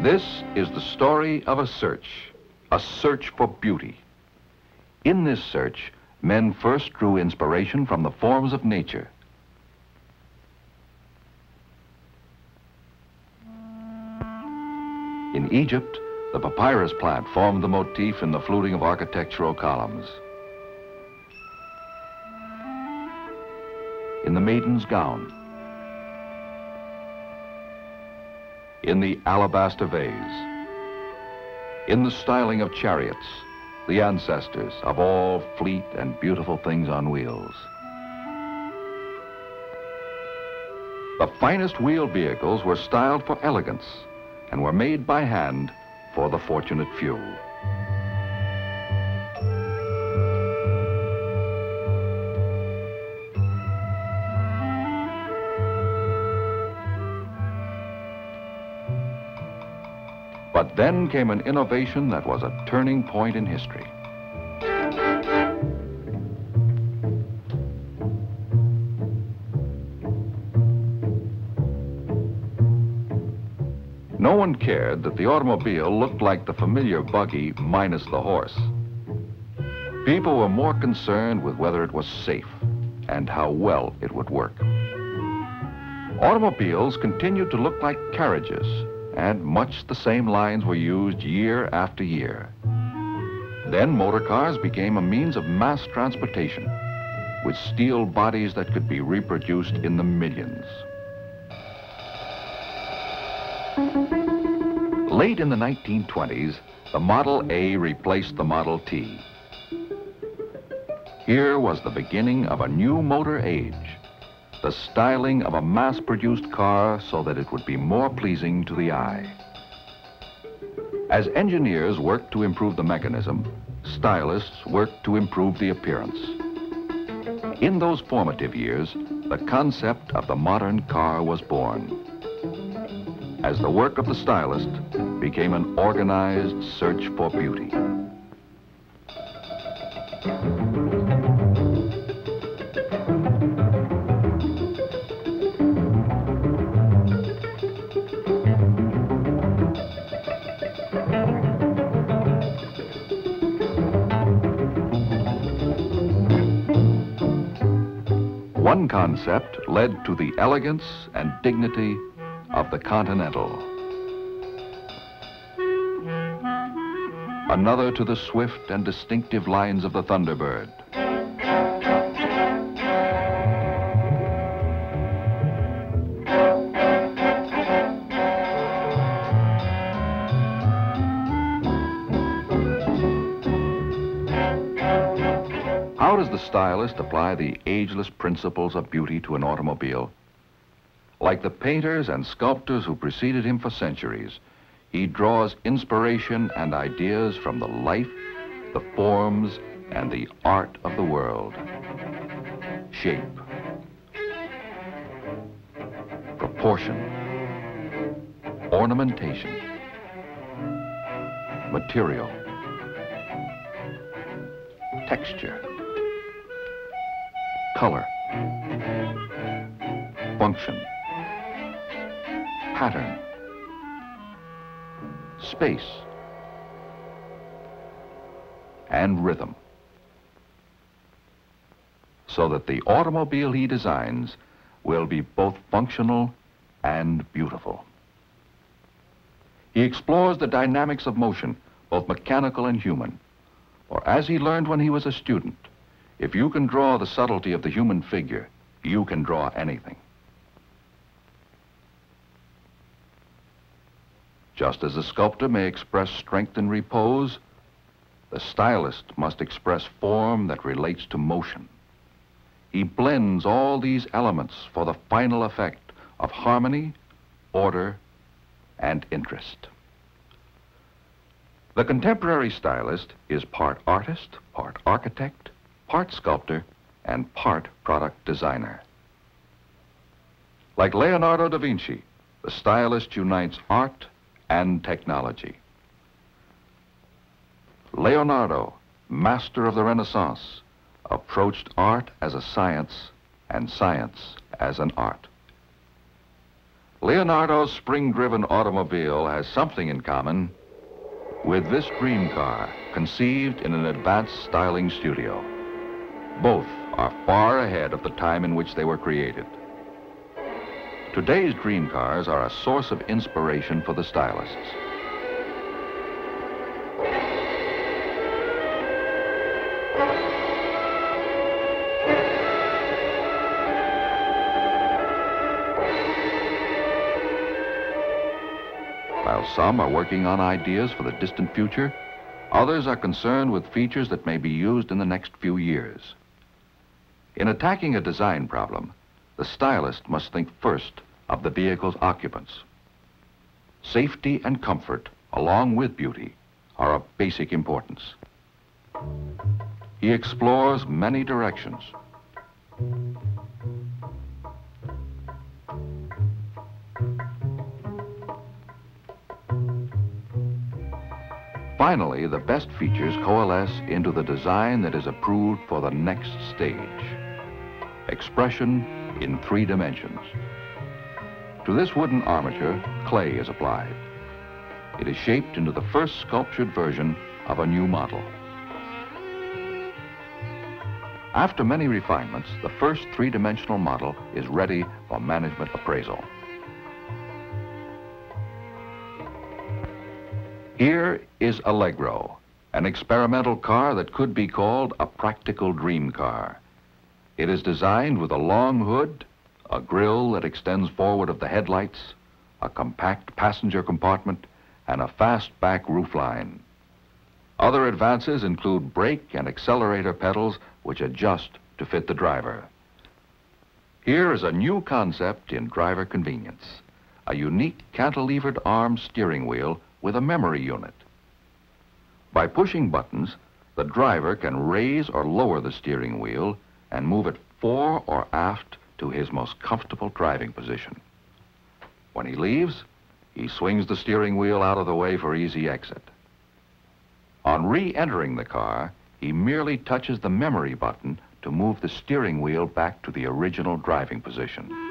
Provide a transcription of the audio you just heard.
This is the story of a search for beauty. In this search, men first drew inspiration from the forms of nature. In Egypt, the papyrus plant formed the motif in the fluting of architectural columns. In the maiden's gown, in the alabaster vase, in the styling of chariots, the ancestors of all fleet and beautiful things on wheels. The finest wheeled vehicles were styled for elegance and were made by hand for the fortunate few. But then came an innovation that was a turning point in history. No one cared that the automobile looked like the familiar buggy minus the horse. People were more concerned with whether it was safe and how well it would work. Automobiles continued to look like carriages, and much the same lines were used year after year. Then motor cars became a means of mass transportation with steel bodies that could be reproduced in the millions. Late in the 1920s, the Model A replaced the Model T. Here was the beginning of a new motor age, the styling of a mass-produced car so that it would be more pleasing to the eye. As engineers worked to improve the mechanism, stylists worked to improve the appearance. In those formative years, the concept of the modern car was born, as the work of the stylist became an organized search for beauty. One concept led to the elegance and dignity of the Continental. Another to the swift and distinctive lines of the Thunderbird. How does the stylist apply the ageless principles of beauty to an automobile? Like the painters and sculptors who preceded him for centuries, he draws inspiration and ideas from the life, the forms, and the art of the world. Shape, proportion, ornamentation, material, texture, color, function, pattern, space, and rhythm, so that the automobile he designs will be both functional and beautiful. He explores the dynamics of motion, both mechanical and human. Or as he learned when he was a student, if you can draw the subtlety of the human figure, you can draw anything. Just as a sculptor may express strength in repose, the stylist must express form that relates to motion. He blends all these elements for the final effect of harmony, order, and interest. The contemporary stylist is part artist, part architect, part sculptor, and part product designer. Like Leonardo da Vinci, the stylist unites art and technology. Leonardo, master of the Renaissance, approached art as a science and science as an art. Leonardo's spring-driven automobile has something in common with this dream car, conceived in an advanced styling studio. Both are far ahead of the time in which they were created. Today's dream cars are a source of inspiration for the stylists. While some are working on ideas for the distant future, others are concerned with features that may be used in the next few years. In attacking a design problem, the stylist must think first of the vehicle's occupants. Safety and comfort, along with beauty, are of basic importance. He explores many directions. Finally, the best features coalesce into the design that is approved for the next stage. Expression in 3 dimensions. To this wooden armature, clay is applied. It is shaped into the first sculptured version of a new model. After many refinements, the first 3-dimensional model is ready for management appraisal. Here is Allegro, an experimental car that could be called a practical dream car. It is designed with a long hood, a grille that extends forward of the headlights, a compact passenger compartment, and a fast-back roofline. Other advances include brake and accelerator pedals which adjust to fit the driver. Here is a new concept in driver convenience, a unique cantilevered arm steering wheel with a memory unit. By pushing buttons, the driver can raise or lower the steering wheel and move it fore or aft to his most comfortable driving position. When he leaves, he swings the steering wheel out of the way for easy exit. On re-entering the car, he merely touches the memory button to move the steering wheel back to the original driving position.